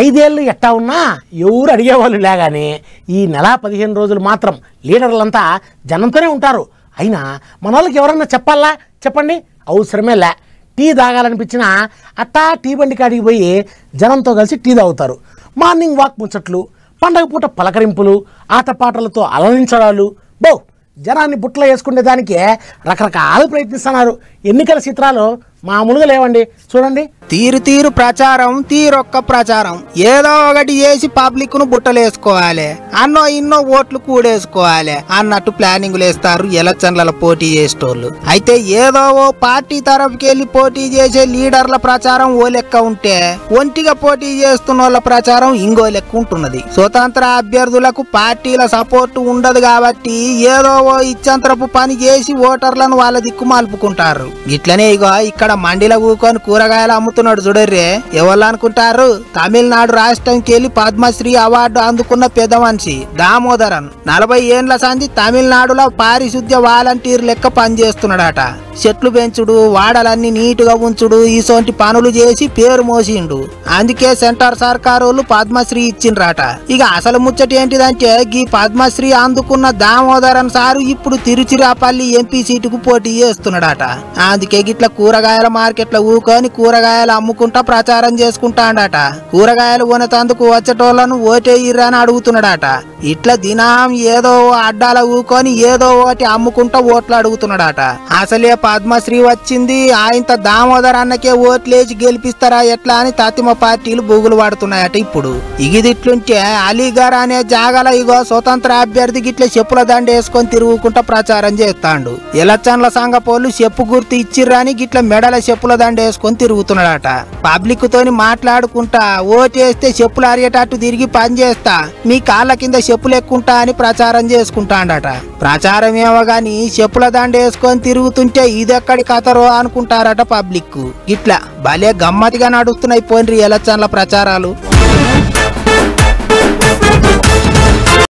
5 ఏళ్ళు ఎట్టా ఉన్నా ఎవరు అడిగేవాళ్ళు లేగానే ఈ నెల 15 రోజులు మాత్రం లీడర్లంతా జనంతోనే ఉంటారు. అయినా మన వాళ్ళకి ఎవరన్నా చెప్పాలా చెప్పండి? అవసరమే లే. టీ తాగాలనిపించినా అట్టా టీ బండి కాడికి పోయి జనంతో కలిసి టీ తాగుతారు. మార్నింగ్ వాక్ ముచ్చట్లు, పండగ పూట పలకరింపులు, ఆటపాటలతో అలరించడాలు, జనాన్ని బుట్టలో వేసుకునే దానికే రకరకాలు ప్రయత్నిస్తున్నారు. ఎన్నికల చిత్రాలు మామూలుగా లేవండి. చూడండి, తీరు ప్రచారం, తీరొక్క ప్రచారం. ఏదో ఒకటి చేసి పబ్లిక్ ను బుట్టలేసుకోవాలి, అన్నో ఇన్నో ఓట్లు కూడేసుకోవాలి అన్నట్టు ప్లానింగ్లు వేస్తారు ఎలక్షన్లలో పోటీ చేసేటోళ్ళు. అయితే ఏదో ఓ పార్టీ తరఫుకెళ్లి పోటీ చేసే లీడర్ల ప్రచారం ఓ లెక్క ఉంటే, ఒంటిగా పోటీ చేస్తున్న వాళ్ళ ప్రచారం ఇంకో లెక్క ఉంటున్నది. స్వతంత్ర అభ్యర్థులకు పార్టీల సపోర్టు ఉండదు కాబట్టి ఏదో ఓ ఇచ్చంతరపు పని చేసి ఓటర్లను వాళ్ళ దిక్కు మలుపుకుంటారు. ఇట్లనే ఇగో ఇక్కడ మండిలో కూకొని కూరగాయలు అమ్ముతున్నాడు చూడర్రే. ఎవరు అనుకుంటారు? తమిళనాడు రాష్ట్రంకి వెళ్ళి పద్మశ్రీ అవార్డు అందుకున్న పెద్ద మనిషి దామోదరన్. 40 ఏండ్ల సంది తమిళనాడులో పారిశుద్ధ్య వాలంటీర్ లెక్క పనిచేస్తున్నాడట. చెట్లు పెంచుడు, వాడలన్నీ నీటుగా ఉంచుడు, ఇసోంటి పనులు చేసి పేరు మోసిండు. అందుకే సెంటర్ సర్కారోళ్ళు పద్మశ్రీ ఇచ్చిండ్రట. ఇక అసలు ముచ్చట ఏంటిదంటే, ఈ పద్మశ్రీ అందుకున్న దామోదరన్ సారు ఇప్పుడు తిరుచిరాపల్లి ఎంపీ సీటుకు పోటీ చేస్తున్నాడట. అందుకే గిట్ల కూరగాయల మార్కెట్ల ఊకొని కూరగాయలు అమ్ముకుంటా ప్రచారం చేసుకుంటాడట. కూరగాయలు కొనేతందుకు వచ్చేటోళ్లను ఓటేయిర్రని అడుగుతున్నాడట. ఇట్లా దినం ఏదో అడ్డాల ఊకొని ఏదో ఒకటి అమ్ముకుంటా ఓట్లు అడుగుతున్నాడట. అసలే పద్మశ్రీ వచ్చింది, ఆయంత దామోదర్ అన్నకే ఓట్లేసి గెలిపిస్తారా ఎట్లా అని తతిమ పార్టీలు బూగులు పడుతున్నాయట. ఇప్పుడు ఇగిదిట్లుంటే అలీగర్ అనే జాగాల ఇగో స్వతంత్ర అభ్యర్థి గిట్ల చెప్పుల దండ వేసుకొని తిరుగుకుంటా ప్రచారం చేస్తాడు. ఎలక్షన్ల సంఘ పోలు చెప్పు గుర్తు ఇచ్చిర్రని గిట్ల మెడల చెప్పుల దండ వేసుకొని తిరుగుతున్నాడట. పబ్లిక్ తోని మాట్లాడుకుంటా ఓటేస్తే చెప్పులు అరిగేటట్టు తిరిగి పని చేస్తా, మీ కాళ్ళ కింద చెప్పులు ఎక్కుంటా అని ప్రచారం చేసుకుంటాడట. ప్రచారం ఏమో గాని చెప్పుల దండ వేసుకొని తిరుగుతుంటే ఇదెక్కడి కథరో అనుకుంటారట పబ్లిక్. ఇట్లా భలే గమ్మతిగా నడుస్తున్నాయి పోయినరి ఎలక్షన్ల ప్రచారాలు.